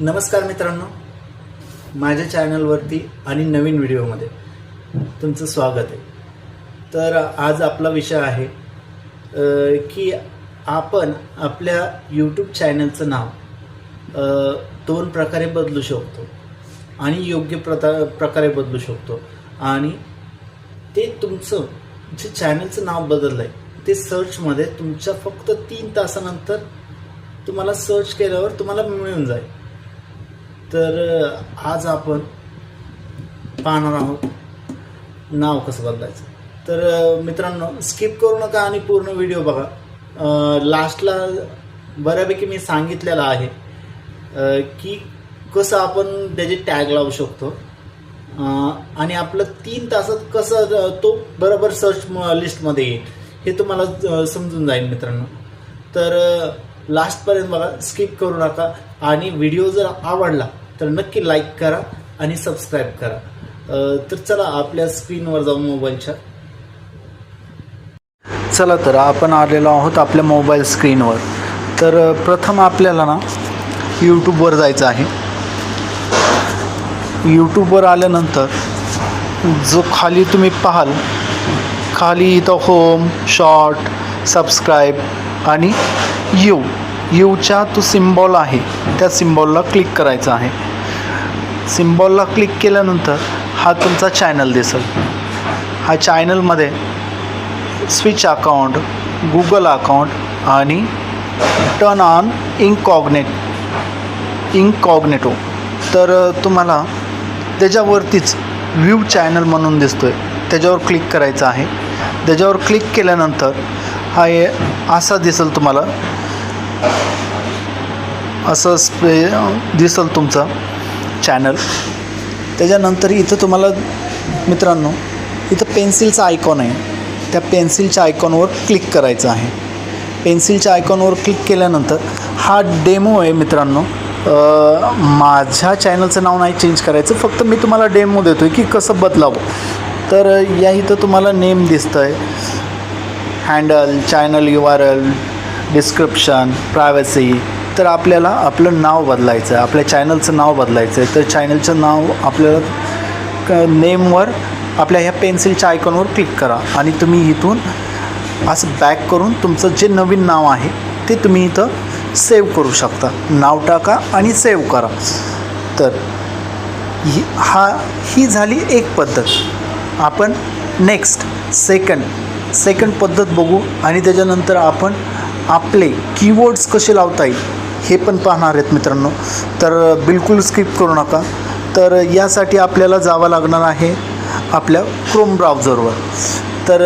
नमस्कार मित्रांनो, माझ्या चॅनलवरती आणि नवीन व्हिडिओमध्ये तुमचं स्वागत आहे। तर आज आपला विषय आहे की आपण आपल्या यूट्यूब चॅनलचं नाव दोन प्रकारे बदलू शकतो आणि योग्य प्रकारे बदलू शकतो। आणि ते तुमचं जे चॅनलचं नाव बदललं आहे ते सर्चमध्ये तुमच्या फक्त 3 तासानंतर तुम्हाला सर्च केल्यावर तुम्हाला मिळून जाईल। तर आज आपण पाहणार आहोत नाव कसं बदलायचं। तर मित्रांनो, स्किप करू नका आणि पूर्ण व्हिडिओ बघा। लास्टला बऱ्यापैकी मी सांगितलेलं आहे की कसं आपण त्याचे टॅग लावू शकतो आणि आपलं 3 तासात कसं तो बरोबर सर्च लिस्टमध्ये येईल हे तुम्हाला समजून जाईल मित्रांनो। तर लास्टपर्यंत बघा, स्किप करू नका। आणि व्हिडिओ जर आवडला तर नक्की लाईक करा आणि सबस्क्राईब करा। तर चला आपल्या स्क्रीनवर जाऊ मोबाईलच्या। चला तर आपण आलेलो आहोत आपल्या मोबाईल स्क्रीनवर। तर प्रथम आपल्याला ना यूट्यूबवर जायचं आहे। यूट्यूबवर आल्यानंतर जो खाली तुम्ही पाहाल, खाली इथं होम, शॉर्ट, सबस्क्राईब आणि यूचा तो सिम्बॉल आहे, त्या सिम्बॉलला क्लिक करायचं आहे। सिम्बॉलला क्लिक केल्यानंतर हा तुमचा चॅनल दिसेल। हा चॅनलमध्ये स्विच अकाउंट, गुगल अकाउंट आणि टर्न ऑन इनकॉग्नेटो तर तुम्हाला त्याच्यावरतीच व्ह्यू चॅनल म्हणून दिसतोय, त्याच्यावर क्लिक करायचं आहे। त्याच्यावर क्लिक केल्यानंतर हा असा दिसेल, तुम्हाला असं दिसेल तुमचं चॅनल। त्याच्यानंतर इथं तुम्हाला मित्रांनो इथं पेन्सिलचा आयकॉन आहे, त्या पेन्सिलच्या आयकॉनवर क्लिक करायचं आहे। पेन्सिलच्या आयकॉनवर क्लिक केल्यानंतर हा डेमो आहे मित्रांनो। माझ्या चॅनलचं नाव नाही चेंज करायचं, फक्त मी तुम्हाला डेमो देतो आहे की कसं बदलावं। तर या इथं तुम्हाला नेम दिसतं आहे, handle, channel URL, description, privacy. तर आपल्याला आपलं नाव बदलायचं आहे, आपल्या चॅनलचं नाव बदलायचं आहे। तर चॅनलचं नाव आपल्याला नेमवर आपल्या ह्या पेन्सिलच्या आयकॉनवर क्लिक करा आणि तुम्ही इथून असं बॅक करून तुमचं जे नवीन नाव आहे ते तुम्ही इथं सेव्ह करू शकता। नाव टाका आणि सेव्ह करा। तर ही झाली एक पद्धत। आपण नेक्स्ट सेकंड पद्धत बघू आणि त्याच्यानंतर आपण आपले कीवर्ड्स कसे लावता येईल हे पण पाहणार आहेत मित्रांनो। तर बिलकुल स्किप करू नका। तर यासाठी आपल्याला जावं लागणार आहे आपल्या क्रोम ब्राउझरवर। तर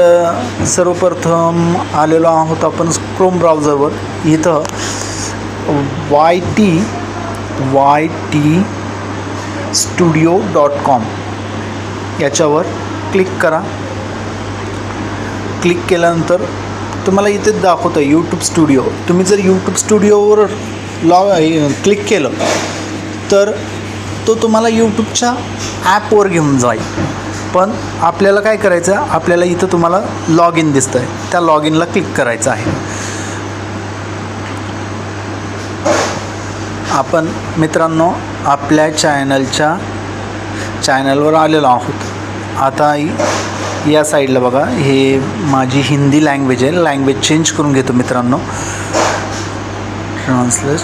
सर्वप्रथम आलेलो आहोत आपण क्रोम ब्राउझरवर। इथं ytstudio.com याच्यावर क्लिक करा। क्लिक केल्यानंतर तुम्हाला इथे दाखवतं यूट्यूब स्टुडिओ। तुम्ही जर यूट्यूब स्टुडिओवर क्लिक केलं तर तो तुम्हाला यूट्यूबच्या ॲपवर घेऊन जाईल। पण आपल्याला काय करायचं, आपल्याला इथं तुम्हाला लॉग इन दिसतं आहे, त्या लॉग इनला क्लिक करायचं आहे। आपण मित्रांनो आपल्या चॅनलवर आलेलो आहोत। आता या साईडला बघा, हे माझी हिंदी लँग्वेज आहे, लँग्वेज चेंज करून घेतो मित्रांनो। ट्रान्सलेट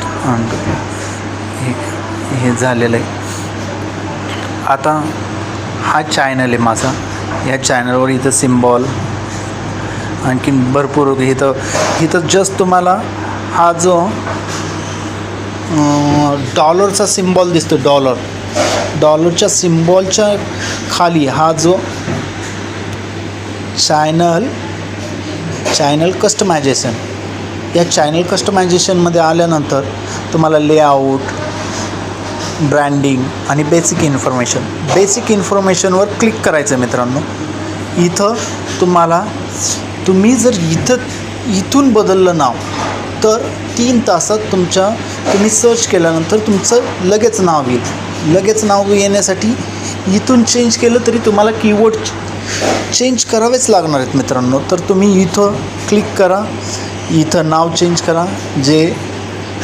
हे झालेलं आहे। आता हा चॅनल आहे माझा, या चॅनलवर इथं सिम्बॉल आणखीन भरपूर इथं जस्ट तुम्हाला हा जो डॉलरचा सिम्बॉल दिसतो, डॉलरच्या सिम्बॉलच्या खाली हा जो चॅनल कस्टमायझेशन, या चॅनल कस्टमायझेशनमध्ये आल्यानंतर तुम्हाला लेआउट, ब्रँडिंग आणि बेसिक इन्फॉर्मेशनवर क्लिक करायचं आहे मित्रांनो। इथं तुम्ही जर इथून बदललं नाव तर 3 तासात तुम्ही सर्च केल्यानंतर तुमचं लगेच नाव येईल। लगेच नाव येण्यासाठी इथून चेंज केलं तरी तुम्हाला कीवर्ड चेंज करावेच लागणार आहेत मित्रांनो। तर तुम्ही इथं क्लिक करा, इथं नाव चेंज करा जे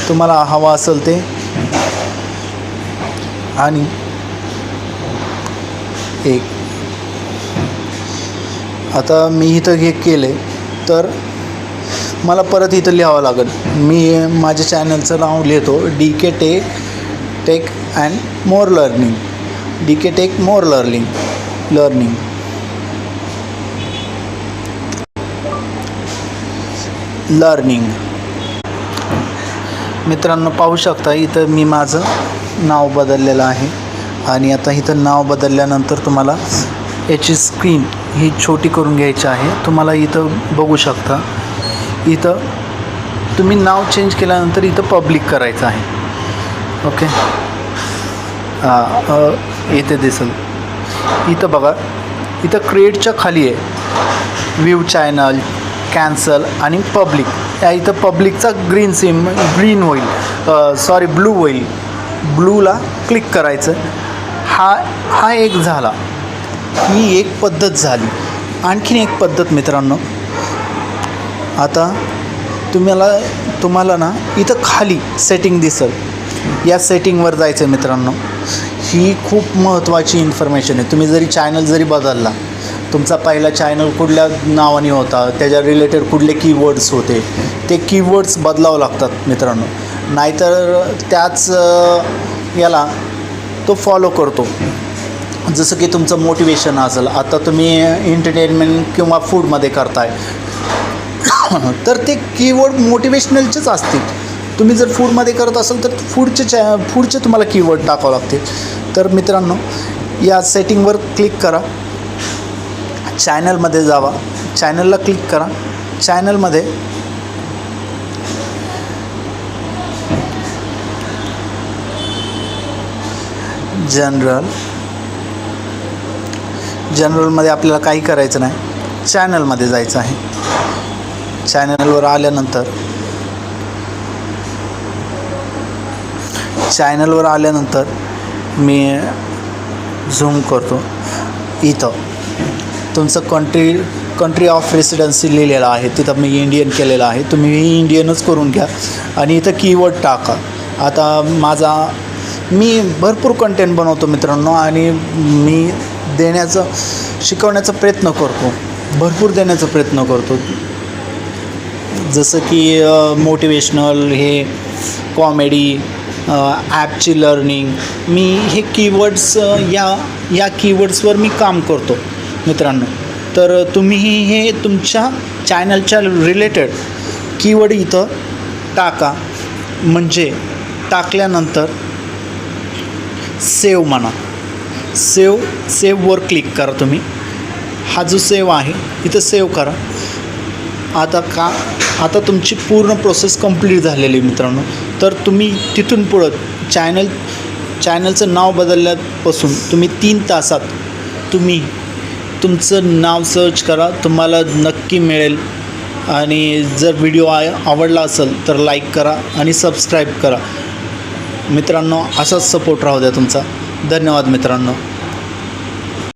तुम्हाला हवं असेल ते। आणि एक. आता मी इथं हे केले तर मला परत इथं लिहावं लागेल. मी माझ्या चॅनलचं नाव लिहितो DK tech and more learning. DK tech more learning. मित्रांनो पाहू शकता इथं मी माझं नाव बदललेलं आहे. आणि आता इथं नाव बदलल्यानंतर तुम्हाला याची स्क्रीन ही छोटी करून घ्यायची आहे. तुम्हाला इथं बघू शकता, इथं तुम्ही नाव चेंज केल्यानंतर इथं पब्लिक करायचं आहे. ओके, इथे दिसेल. इथं बघा, इथं क्रिएटच्या खाली आहे व्ह्यू चॅनल, कॅन्सल आणि पब्लिक. या इथं पब्लिकचा ग्रीन होईल, ब्लू होईल. ब्लूला क्लिक करायचं. हा एक झाला. ही एक पद्धत झाली. आणखीन एक पद्धत मित्रांनो, आता तुम्हाला ना इथं खाली सेटिंग दिसेल. या सेटिंगवर जायचं आहे मित्रांनो. ही खूप महत्त्वाची इन्फॉर्मेशन आहे. तुम्ही चॅनल बदलला, तुमचा पहिला चॅनल कुठल्या नावाने होता, त्याच्या रिलेटेड कुठले कीवर्ड्स होते, ते कीवर्ड्स बदलावं लागतात मित्रांनो. नाहीतर त्याच याला तो फॉलो करतो. जसं की तुमचं मोटिवेशन असेल, आता तुम्ही एंटरटेनमेंट किंवा फूडमध्ये करताय तर ते कीवर्ड मोटिवेशनलचेच असतील. तुम्ही जर फूडमध्ये करत असाल तर फूडचे तुम्हाला कीवर्ड टाकावं लागतील. तर मित्रांनो, या सेटिंगवर क्लिक करा. चॅनलमध्ये जावा, चॅनलला क्लिक करा. चॅनलमध्ये जनरलमध्ये आपल्याला काही करायचं नाही, चॅनलमध्ये जायचं आहे. चॅनलवर आल्यानंतर मी झूम करतो. इथं तुमचं कंट्री ऑफ रेसिडेन्सी लिहिलेलं आहे, तिथं मी इंडियन केलेलं आहे. तुम्ही इंडियनच करून घ्या आणि इथं कीवर्ड टाका. आता मी भरपूर कंटेंट बनवतो मित्रांनो, आणि मी शिकवण्याचा प्रयत्न करतो, भरपूर देण्याचा प्रयत्न करतो. जसं की मोटिवेशनल, हे कॉमेडी, ॲपची लर्निंग. मी हे कीवर्ड्स या कीवर्ड्सवर मी काम करतो मित्रांनो. तर तुम्हीही हे तुमच्या चॅनलच्या रिलेटेड कीवर्ड इथं टाका. म्हणजे टाकल्यानंतर सेव्ह म्हणा, सेव्हवर क्लिक करा. तुम्ही हा जो सेव्ह आहे इथं सेव्ह करा. आता तुमची पूर्ण प्रोसेस कंप्लीट झालेली मित्रांनो. तर तुम्ही तिथून पुढं चॅनलचं नाव बदलल्यापासून तुम्ही 3 तासात तुमचं नाव सर्च करा, तुम्हाला नक्की मिळेल. आणि जर व्हिडिओ आवडला असेल तर लाईक करा आणि सबस्क्राईब करा मित्रांनो. असाच सपोर्ट राहू द्या तुमचा. धन्यवाद मित्रांनो.